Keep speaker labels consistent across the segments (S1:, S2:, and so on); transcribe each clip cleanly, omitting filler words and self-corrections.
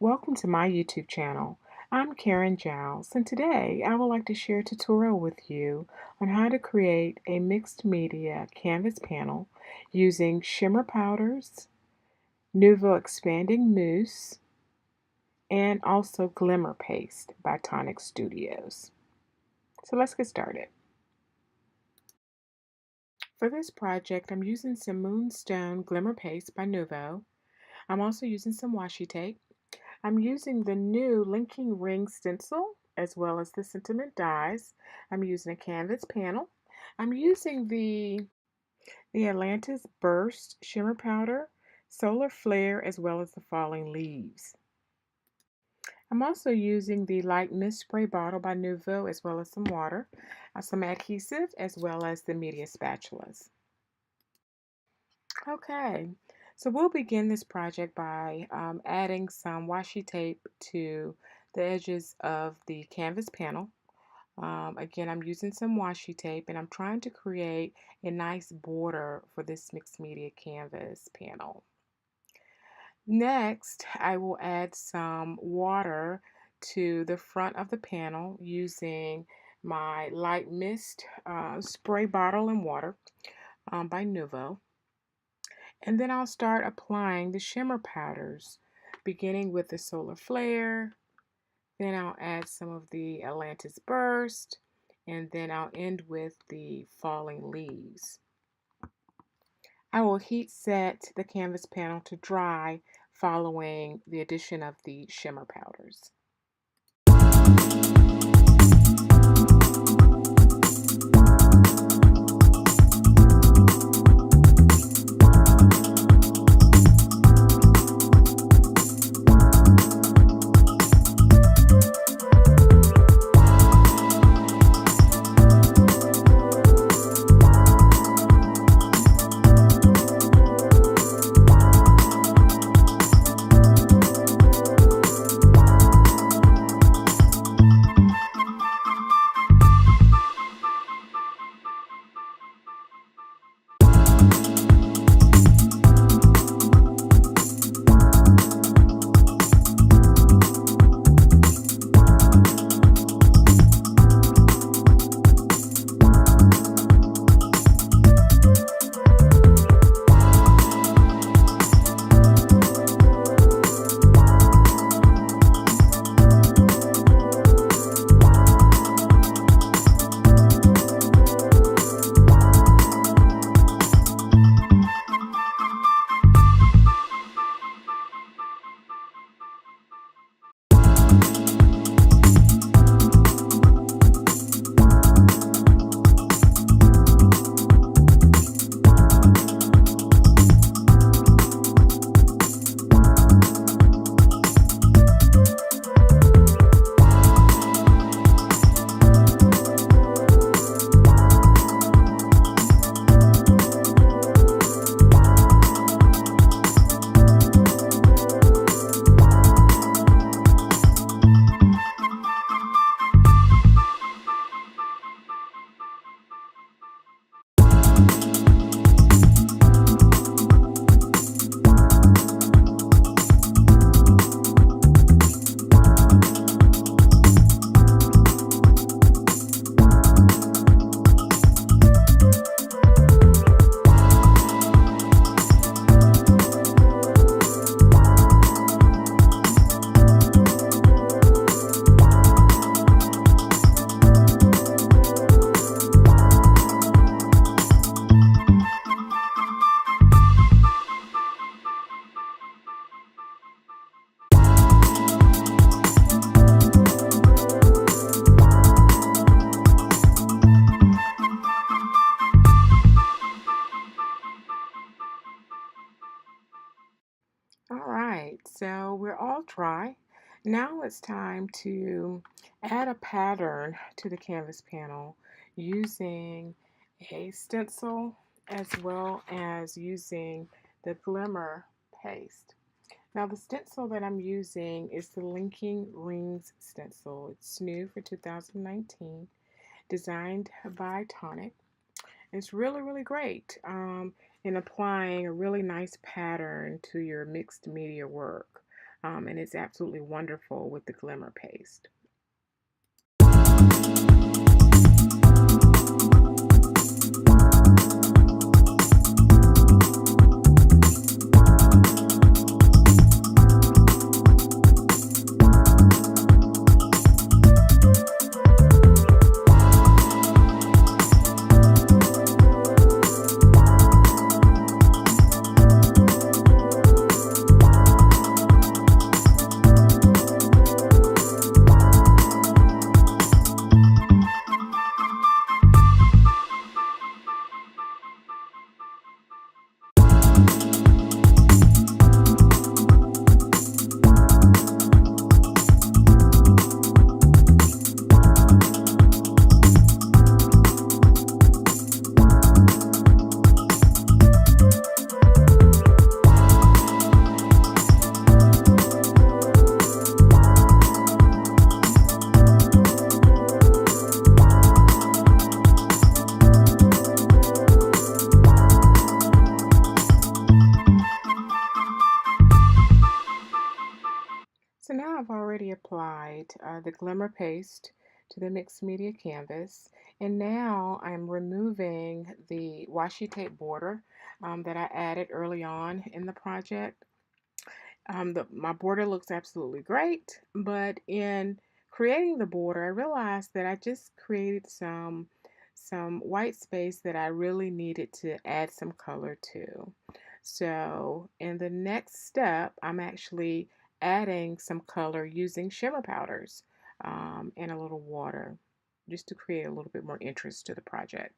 S1: Welcome to my YouTube channel. I'm Karen Jiles, and today I would like to share a tutorial with you on how to create a mixed media canvas panel using shimmer powders, Nouveau Expanding Mousse, and also Glimmer Paste by Tonic Studios. So let's get started. For this project, I'm using some Moonstone Glimmer Paste by Nouveau. I'm also using some washi tape. I'm using the new linking ring stencil as well as the sentiment dies. I'm using a canvas panel. I'm using the Atlantis Burst shimmer powder, solar flare, as well as the falling leaves. I'm also using the light mist spray bottle by Nouveau as well as some water, some adhesive, as well as the media spatulas. Okay, so we'll begin this project by adding some washi tape to the edges of the canvas panel. Again, I'm using some washi tape and I'm trying to create a nice border for this mixed media canvas panel. Next, I will add some water to the front of the panel using my light mist spray bottle and water by Nouveau. And then I'll start applying the shimmer powders, beginning with the Solar Flare. Then I'll add some of the Atlantis Burst, and then I'll end with the Falling Leaves. I will heat set the canvas panel to dry following the addition of the shimmer powders. All right, so we're all dry. Now it's time to add a pattern to the canvas panel using a stencil as well as using the glimmer paste. Now the stencil that I'm using is the Linking Rings stencil. It's new for 2019, designed by Tonic. It's really, really great in applying a really nice pattern to your mixed media work. and it's absolutely wonderful with the glimmer paste. So now I've already applied the glimmer paste to the mixed media canvas, and now I'm removing the washi tape border that I added early on in the project. My border looks absolutely great, but in creating the border, I realized that I just created some white space that I really needed to add some color to. So in the next step, I'm actually adding some color using shimmer powders and a little water just to create a little bit more interest to the project.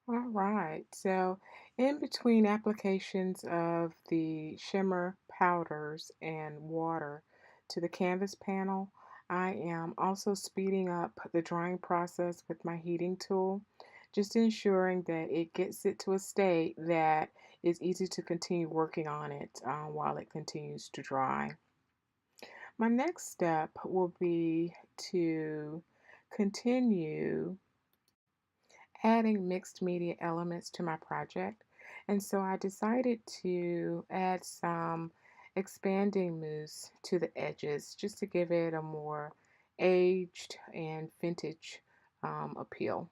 S1: All right, so in between applications of the shimmer powders and water to the canvas panel, I am also speeding up the drying process with my heating tool, just ensuring that it gets it to a state that is easy to continue working on it while it continues to dry. My next step will be to continue adding mixed media elements to my project. And so I decided to add some expanding mousse to the edges just to give it a more aged and vintage appeal.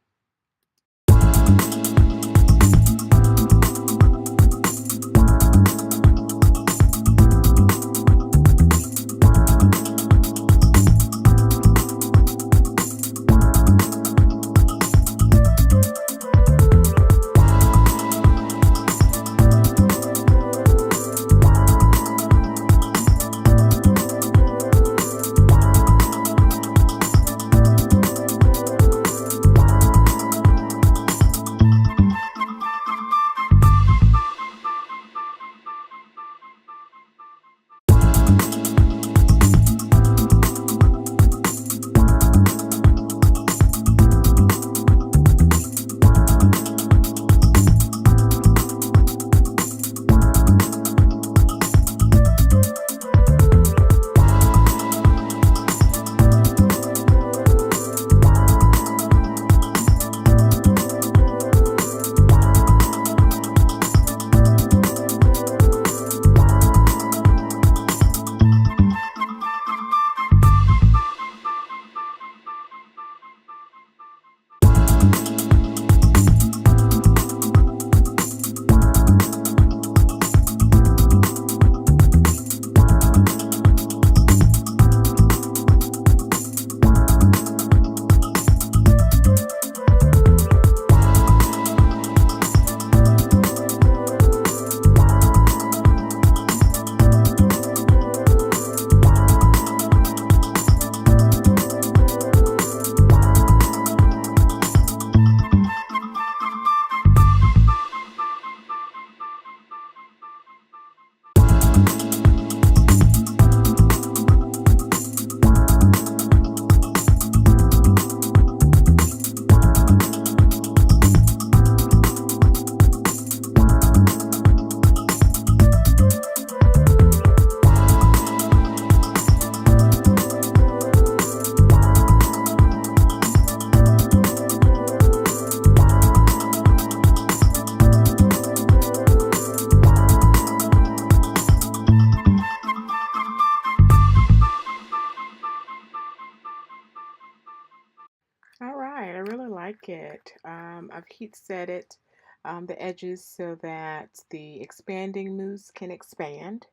S1: All right, I really like it. I've heat set it, the edges so that the expanding mousse can expand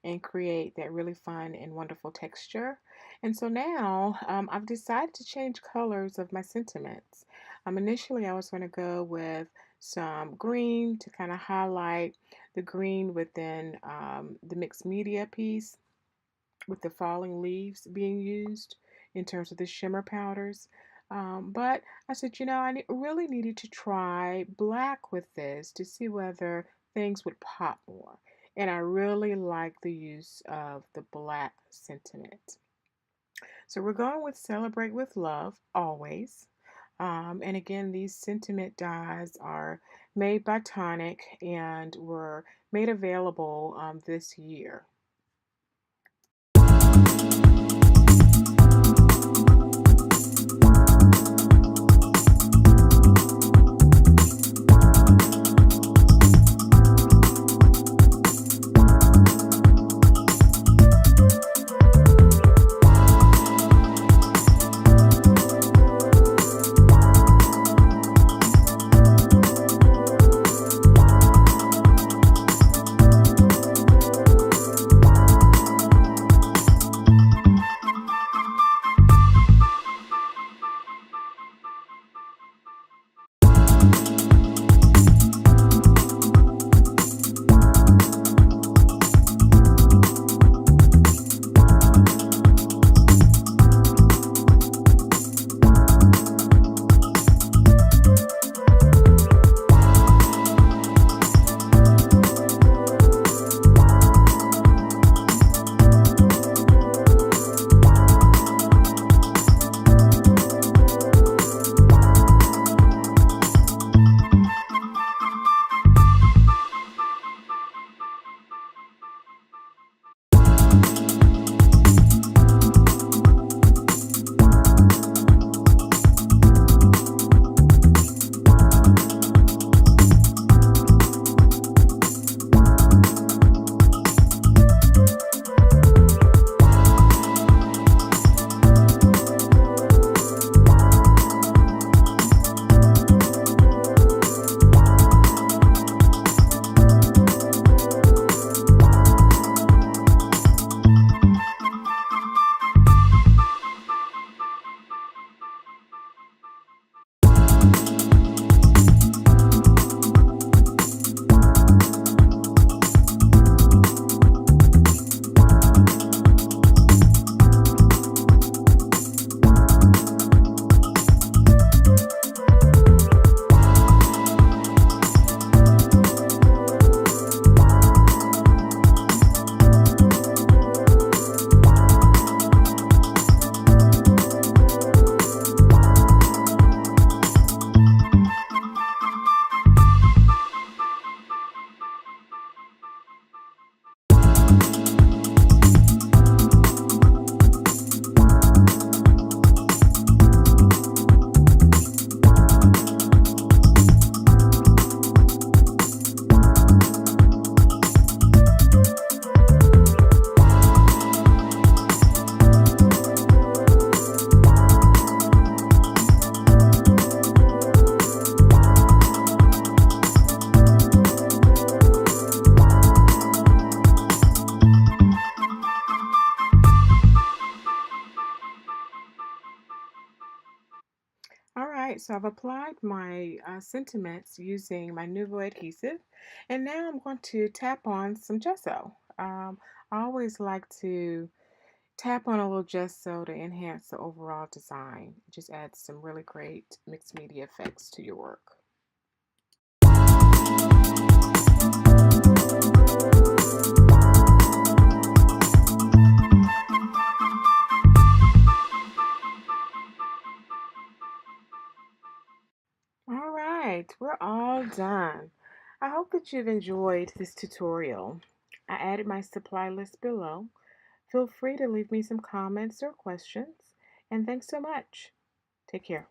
S1: and create that really fun and wonderful texture. And so now I've decided to change colors of my sentiments. Initially, I was going to go with some green to kind of highlight the green within the mixed media piece with the falling leaves being used in terms of the shimmer powders. But I said, really needed to try black with this to see whether things would pop more. And I really like the use of the black sentiment. So we're going with Celebrate with Love always. And again, these sentiment dyes are made by Tonic and were made available this year. So I've applied my sentiments using my Nuvo adhesive, and now I'm going to tap on some gesso. I always like to tap on a little gesso to enhance the overall design. It just adds some really great mixed media effects to your work. All right, we're all done. I hope that you've enjoyed this tutorial. I added my supply list below. Feel free to leave me some comments or questions. And thanks so much. Take care.